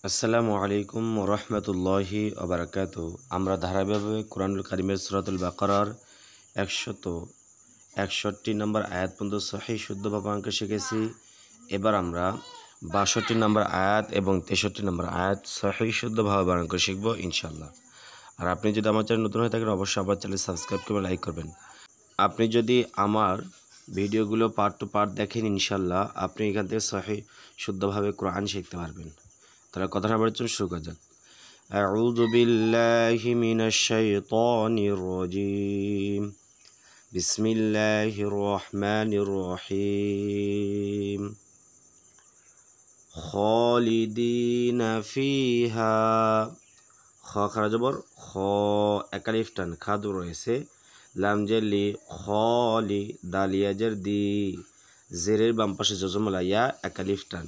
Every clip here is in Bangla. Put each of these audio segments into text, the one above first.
আসসালামু আলাইকুম রহমতুল্লাহি ওবারাকাতু। আমরা ধারাবাহিকভাবে কোরআনুল কারিমের সূরাতুল বাকারার 161 নম্বর আয়াত পর্যন্ত সহিহ শুদ্ধভাবে অঙ্ক শিখেছি। এবার আমরা 62 নম্বর আয়াত এবং 63 নম্বর আয়াত সহিহ শুদ্ধভাবে অঙ্ক শিখব ইনশাআল্লাহ। আর আপনি যদি আমার চ্যানেল নতুন হয়ে থাকেন অবশ্যই আমার চ্যানেল সাবস্ক্রাইব করবেন, লাইক করবেন। আপনি যদি আমার ভিডিওগুলো পার্ট টু পার্ট দেখেন ইনশাআল্লাহ আপনি এখান থেকে সহিহ শুদ্ধভাবে কোরআন শিখতে পারবেন। তাহলে কথাটা আবার শুরু করা যাক। আউযু বিল্লাহি মিনাশ শাইতানির রাজীম। বিসমিল্লাহির রহমানির রহিম। খালিদিনা ফিহা। খ খারা জবর খ, এক আলিফ টান, খাদু রয়েছে, লাম জেরলি, খলি, দালিয়াজের দি, জেরের বাম পাশে জজমলা ইয়া, এক আলিফ টান।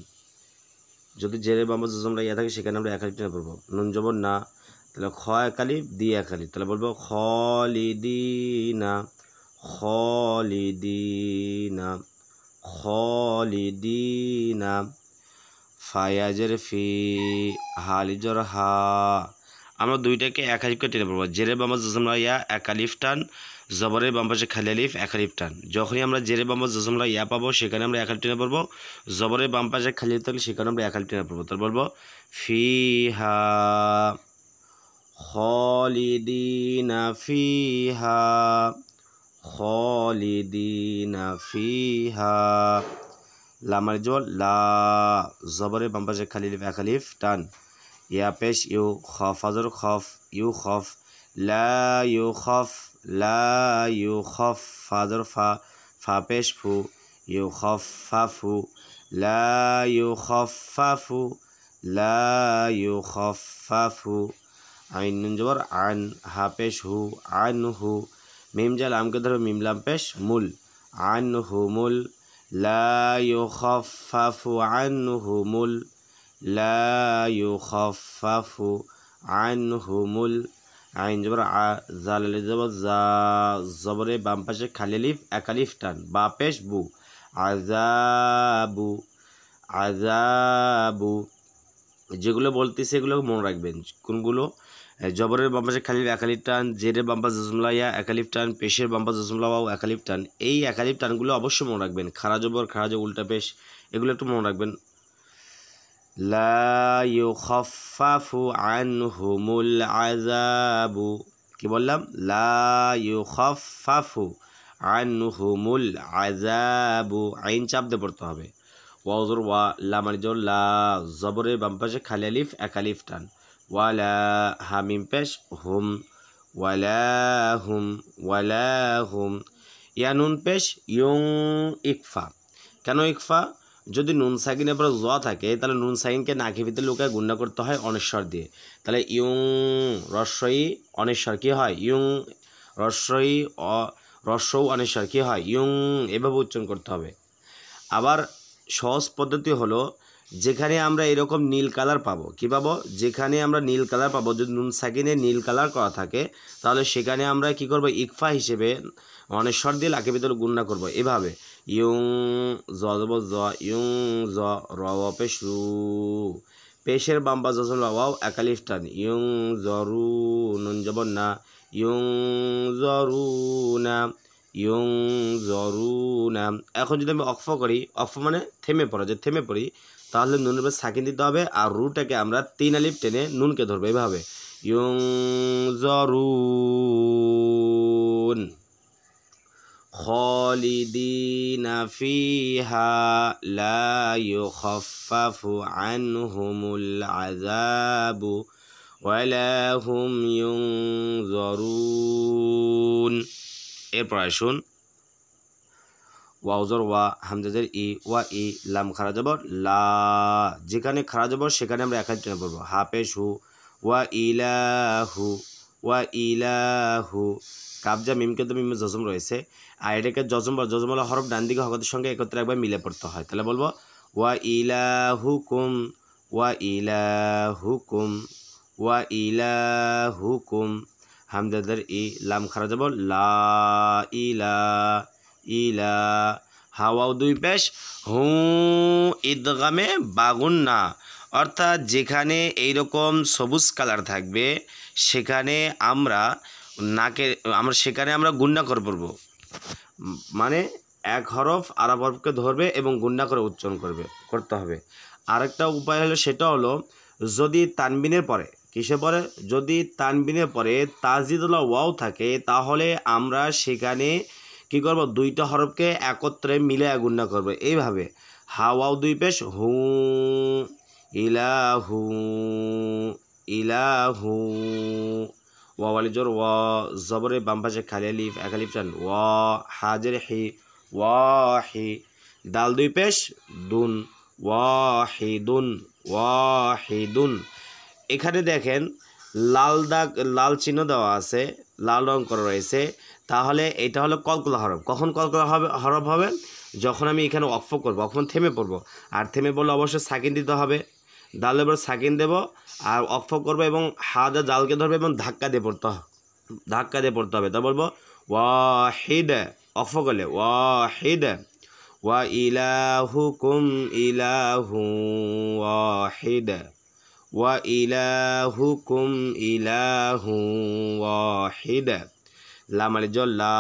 যদি জেরে বাম পাশে জজমলা ইয়া থাকে সেখানে আমরা এক আলিফ টান পড়বো। নুন জবর না, তাহলে খ এক আলিফ, দি এক আলিফ, তাহলে বলবো খলিদিনা, খলিদিনা, খলিদিনা। ফায়াজের ফি, হালিজর হা। আমরা দুইটাকে এক আলিফকে টেনে পড়বো। জেরে বাম পাশে জজমলা ইয়া, এক আলিফ টান, জবরের বাম পাশে খালি আলিফ, এক আলিফ টান। যখনই আমরা জেরে বাম পাশে জজমলা ইয়া পাবো সেখানে আমরা এক আলিফ টেনে পড়বো। জবরের বাম পাশে খালি আলিফ থাকলে সেখানে আমরা এক আলিফ টেনে পড়বো। তাহলে বলবো ফিহা খালিদিনা ফিহা, খালিদিনা ফিহা। লামার জবর লা, জবরের বাম পাশে খালি আলিফ, এক আলিফ টান, ইয়া পেশ ইউ, খফাজর খফ, ইউ খফ, লা ইউ খফ, লা ইউ খফ, ফাজর ফা, ফা পেশ ফু, ইউ খফ ফাফু, লা ইউ খফ ফাফু, লা ইউ খফ ফাফু। আইন নুন জবর আন, হা পেশ হু, আন হু, মিম জাল আমকে ধরো, মিম লাম পেশ মুল, আন হু মুল, লা ইউ খফ ফাফু আন হু মুল, লা ইউখাফফাফু আনহুমুল। আইন জবর আ, জাল আলিফ জবর জা, জবরে বাম পাশে খালি আলিফ, এক আলিফ টান, বা পেশ বু, আযাবু, আযাবু। যেগুলো বলতেছে এগুলো মনে রাখবেন। কোনগুলো? জবরের বাম পাশে খালি এক আলিফ টান, জেরের বাম পাশে জজমলা ইয়া, এক আলিফ টান, পেশের বাম পাশে জজমলা ওয়াও, এক আলিফ টান। এই এক আলিফ টানগুলো অবশ্যই মনে রাখবেন। খারা জবর, খারা জবর, উল্টা পেশ, এগুলো একটু মনে রাখবেন। লা ইউখাফফাফু আনহুমুল আযাবু। কি বললাম? লা ইউখাফফাফু আনহুমুল আযাবু। আইন চাপ দিয়ে পড়তে হবে। ওয়াজর ওয়া, লামার জবর লা, জবরের বাম পাশে খালি আলিফ, এক আলিফ টান, ওয়ালা, হামিম পেশ হুম, ওয়ালা হুম, ওয়ালা হুম। ইয়া নুন পেশ ইউং, ইকফা। কেন ইকফা? যদি নুন সাকিনের পরে জ থাকে তাহলে নুন সাকিনকে নাকের ভিতরে লুকায় গুণনা করতে হয় অনেশ্বর দিয়ে। তাহলে ইউং রস্বই অনেশ্বর কী হয়? ইউং রস্বই রস্বও অনেশ্বর কী হয়? ইউং, এভাবে উচ্চারণ করতে হবে। আবার সহজ পদ্ধতি হলো, যেখানে আমরা এরকম নীল কালার পাবো, কী পাবো? যেখানে আমরা নীল কালার পাবো, যদি নুন সাকিনে নীল কালার করা থাকে তাহলে সেখানে আমরা কি করব? ইকফা হিসেবে অনেশ্বর দিয়ে লাকের ভিতরে গুণনা করব। এভাবে ইউং, জ জবর জ, ইউং জ, র পেশ রু, পেশের বাম পাশে জজমলা ওয়াও, এক আলিফ টান, ইউং জরু, নুন জবর না, ইউং জরু না, ইউং জরু না। এখন যদি আমি অক্ফ করি, অক্ফ মানে থেমে পড়া, যে থেমে পড়ি, তাহলে নুনের উপর সাকিন দিতে হবে আর রুটাকে আমরা তিন আলিফ টেনে নুনকে ধরবো। এভাবে ইউং জরুন খালিদিনা ফিহা লা ইউখাফফাফু আনহুমুল আযাবু ওয়ালা হুম ইউনজারুন। এরপর আসুন ওয়াউজর ওয়া, হামজাজের ই, ওয়া ই, লাম খারা জবর লা, যেখানে খারা জবর সেখানে আমরা এক আলিফ টেনে পড়বো। হা পেশ হু, ওয়া ইলাহু, ওয়া ইলাহু। কাবজা মিমকে তো মিমে জজম রয়েছে, আর এটাকে জজমওয়ালা হরফ ডান দিকে হকতের সঙ্গে একত্রে একবার মিলে পড়তে হয়। তাহলে বলবো ওয়া ইলাহুকুম, ওয়া ইলাহুকুম, ওয়া ইলাহুকুম। হামজাদার ই, লাম খারা জবর লা, ইলা, ইলা। হাওয়াও দুই পেশ হু, ইদগামে বাগুন না, অর্থাৎ যেখানে এইরকম সবুজ কালার থাকবে সেখানে আমরা সেখানে আমরা গুণাক্ষর পড়ব, মানে এক হরফ আরেক হরফকে ধরবে এবং গুণা করে উচ্চারণ করতে হবে। আরেকটা উপায় হলো, সেটা হলো যদি তানবিনের পরে কিসে পরে, যদি তানবিনের পরে তাজদিদুল্লাহ ওয়াও থাকে তাহলে আমরা সেখানে কি করব, দুইটা হরফকে একত্রে মিলে গুণা করব। এইভাবে হা ওয়াও দুই পেশ হু ইলাহু ইলাহু, ওয়া ওয়ালি জোর ওয়া, জবরে বাম পাশে খালি আলিফ এক আলিফ টান, ওয়া হাজের হি ওয়াহি, দাল দুই পেশ দুন ওয়াহিদুন ওয়াহিদুন। এখানে দেখেন লাল দাগ, লাল চিহ্ন দেওয়া আছে, লাল রং করা রয়েছে, তাহলে এটা হলো কলকলা হরফ। কখন কলকলা হরফ হবে, যখন আমি এখানে ওয়াকফ করব, কখন থেমে পড়ব, আর থেমে পড়লে অবশ্যই সাকিন দিতে হবে, দালের উপর সাকিন দেব আর ওয়াকফ করবো এবং হাদা জালকে ধরবে এবং ধাক্কা দিয়ে পড়তে হবে। তা বলবো ওয়াহিদ, ওয়াকফ করলে ওয়াহিদ, ওয়া ইলাহুকুম ইলাহু ওয়াহিদ, ওয়া ইলাহুকুম ইলাহু ওয়াহিদ। লাম আলিফ জল লা,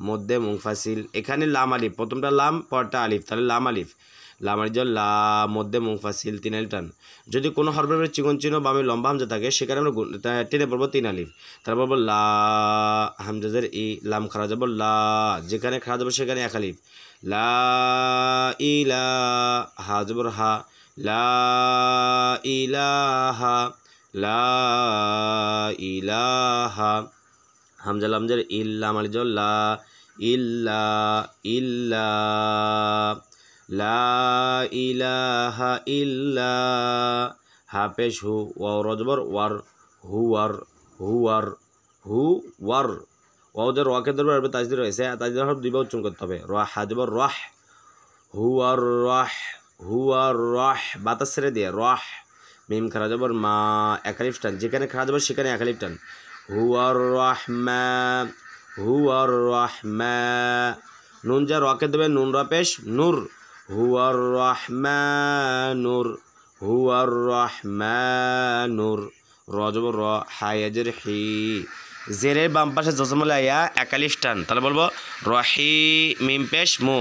মধ্যে মুনফাসিল, এখানে লাম আলিফ, প্রথমটা লাম পরটা আলিফ, তাহলে লাম আলিফ, লাম আলিফ জল লা, মধ্যে মুনফাসিল, 3 আলিফ টান। যদি কোনো হরফের চিকন চিহ্ন বা আমি লম্বা হামজা থাকে সেখানে আমরা টেনে পড়বো 3 আলিফ, তারপর বলবো লা, হামজাজের ই, লাম খারা যাব লা, যেখানে খারা যাবো সেখানে 1 আলিফ, লা ইলা, হা জবর হা, লা ইলাহা লা ইলাহা, হামজা লামজের ইল্লা মালিজল লা ইল্লা ইল্লা, লা ইলাহা ইল্লা, হা পেশ হু, ওয়াও রজবর ওয়ার, হুয়ার হুয়ার হুয়ার, ওয়াওদের রকে ধরবে তাজদিদ রয়েছে, তাজদিদ হরফ দুইবার উচ্চারণ করতে হবে, রা হাজবর রাহ, হুয়ার রাহ হুয়ার রাহ, বাতাস ছেড়ে দিয়ে রাহ, মিম খারা যাবর মা, 1 আলিফ টান, যেখানে খারা যাবো সেখানে 1 আলিফ টান, হুয়ার রাহমা হুয়ার রাহমা, নুন যা রকে দেবে নুন রা পেশ নূর, হুয়ার রাহমানুর হুয়ার রাহমানুর, রজবর র, হায়াজের হি, জেরের বাম পাশে জজমলা ইয়া 1 আলিফ টান, তাহলে বলবো রহি, মিম পেশ মু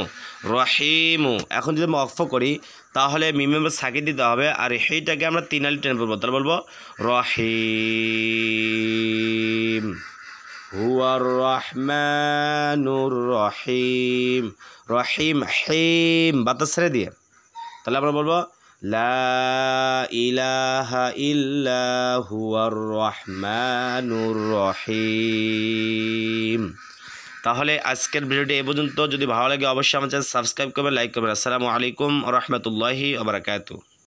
রহিমু। এখন যদি আমি ওয়াকফ করি তাহলে মিমের সাকিন দিতে হবে আর হেইটাকে আমরা 3 আলিফ টেনে পড়বো, তাহলে বলবো রহিম, হুয়ার রহমানুর রহিম, রহিম হিম, বাতাস ছেড়ে দিয়ে, তাহলে আমরা বলবো লা ইলাহা ইল্লা হুয়ার রহমানুর রহিম। তাহলে আজকের ভিডিওটি এই পর্যন্ত। যদি ভালো লাগে অবশ্যই আমার চ্যানেল সাবস্ক্রাইব করবেন, লাইক করবেন। আসসালামু আলাইকুম ওয়া রাহমাতুল্লাহি ওয়া বারাকাতুহু।